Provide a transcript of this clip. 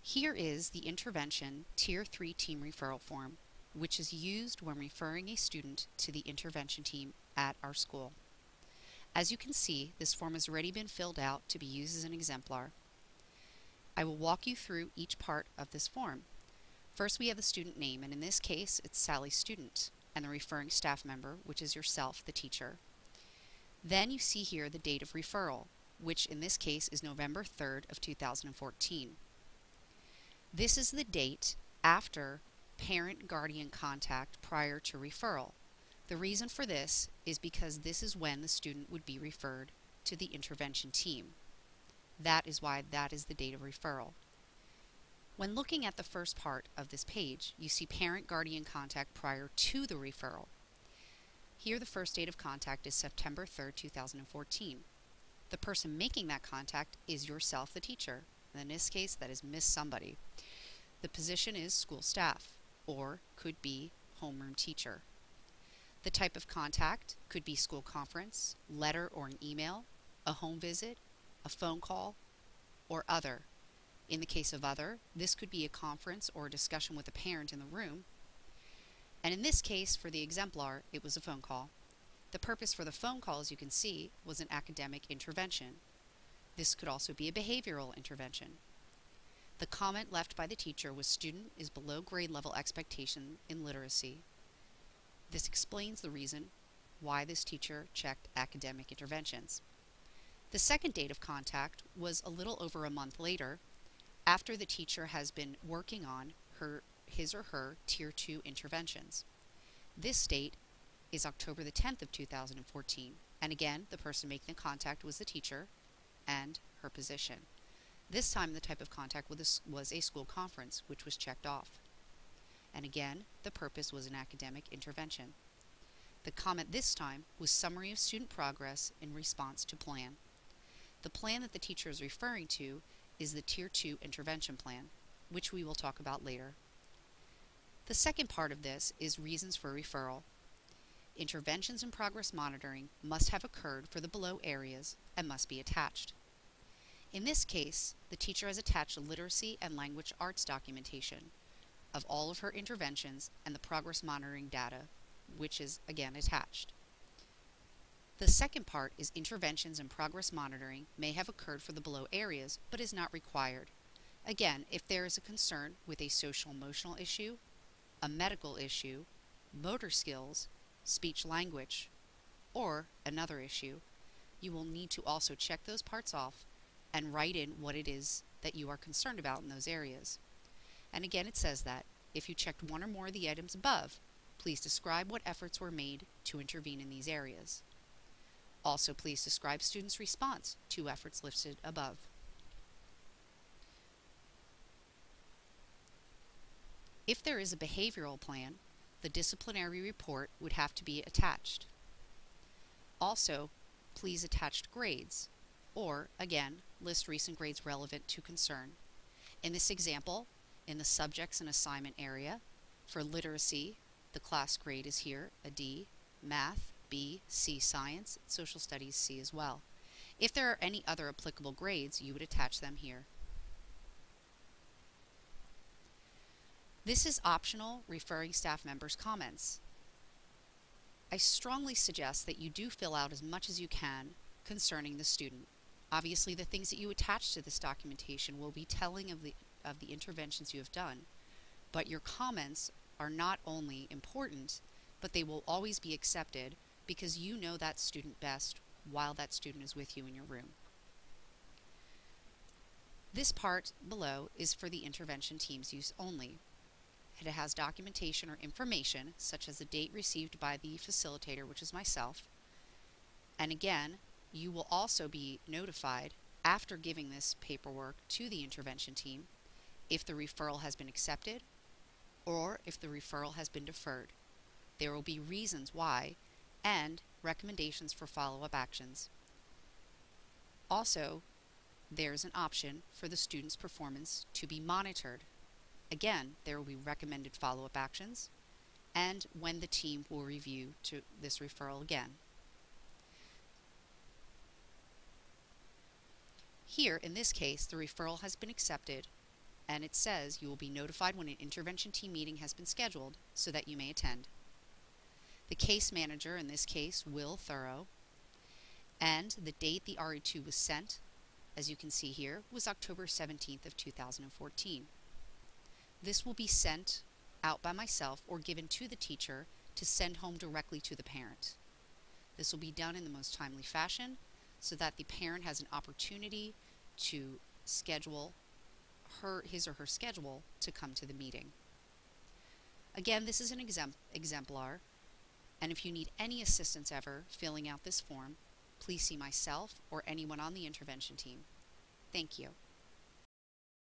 Here is the intervention Tier 3 team referral form, which is used when referring a student to the intervention team at our school. As you can see, this form has already been filled out to be used as an exemplar. I will walk you through each part of this form. First, we have the student name, and in this case, it's Sally Student, and the referring staff member, which is yourself, the teacher. Then you see here the date of referral, which in this case is November 3rd of 2014. This is the date after parent-guardian contact prior to referral. The reason for this is because this is when the student would be referred to the intervention team. That is why that is the date of referral. When looking at the first part of this page, you see parent-guardian contact prior to the referral. Here the first date of contact is September 3rd, 2014. The person making that contact is yourself, the teacher. In this case, that is Miss Somebody. The position is school staff, or could be homeroom teacher. The type of contact could be school conference, letter or an email, a home visit, a phone call, or other. In the case of other, this could be a conference or a discussion with a parent in the room. And in this case, for the exemplar, it was a phone call. The purpose for the phone call, as you can see, was an academic intervention. This could also be a behavioral intervention. The comment left by the teacher was student is below grade level expectation in literacy. This explains the reason why this teacher checked academic interventions. The second date of contact was a little over a month later, after the teacher has been working on his or her Tier 2 interventions. This date is October the 10th of 2014, and again, the person making the contact was the teacher and her position. This time the type of contact was a school conference, which was checked off. And again, the purpose was an academic intervention. The comment this time was summary of student progress in response to plan. The plan that the teacher is referring to is the Tier 2 intervention plan, which we will talk about later. The second part of this is reasons for referral. Interventions and progress monitoring must have occurred for the below areas and must be attached. In this case, the teacher has attached a literacy and language arts documentation of all of her interventions and the progress monitoring data, which is again attached. The second part is interventions and progress monitoring may have occurred for the below areas, but is not required. Again, if there is a concern with a social-emotional issue, a medical issue, motor skills, speech language, or another issue, you will need to also check those parts off and write in what it is that you are concerned about in those areas. And again, it says that if you checked one or more of the items above, please describe what efforts were made to intervene in these areas. Also, please describe students' response to efforts listed above. If there is a behavioral plan, the disciplinary report would have to be attached. Also, please attach grades, or, again, list recent grades relevant to concern. In this example, in the subjects and assignment area, for literacy, the class grade is here, a D, math, B, C science, social studies C as well. If there are any other applicable grades, you would attach them here. This is optional referring staff members' comments. I strongly suggest that you do fill out as much as you can concerning the student. Obviously, the things that you attach to this documentation will be telling of the interventions you have done, but your comments are not only important, but they will always be accepted because you know that student best while that student is with you in your room. This part below is for the intervention team's use only. It has documentation or information such as the date received by the facilitator, which is myself. And again, you will also be notified after giving this paperwork to the intervention team if the referral has been accepted or if the referral has been deferred. There will be reasons why and recommendations for follow-up actions. Also, there's an option for the student's performance to be monitored. Again, there will be recommended follow-up actions and when the team will review this referral again. Here, in this case, the referral has been accepted and it says you will be notified when an intervention team meeting has been scheduled so that you may attend. The case manager, in this case, Will Thorough, and the date the RE2 was sent, as you can see here, was October 17th of 2014. This will be sent out by myself or given to the teacher to send home directly to the parent. This will be done in the most timely fashion so that the parent has an opportunity to schedule his or her schedule to come to the meeting. Again, this is an exemplar, and if you need any assistance ever filling out this form, please see myself or anyone on the intervention team. Thank you.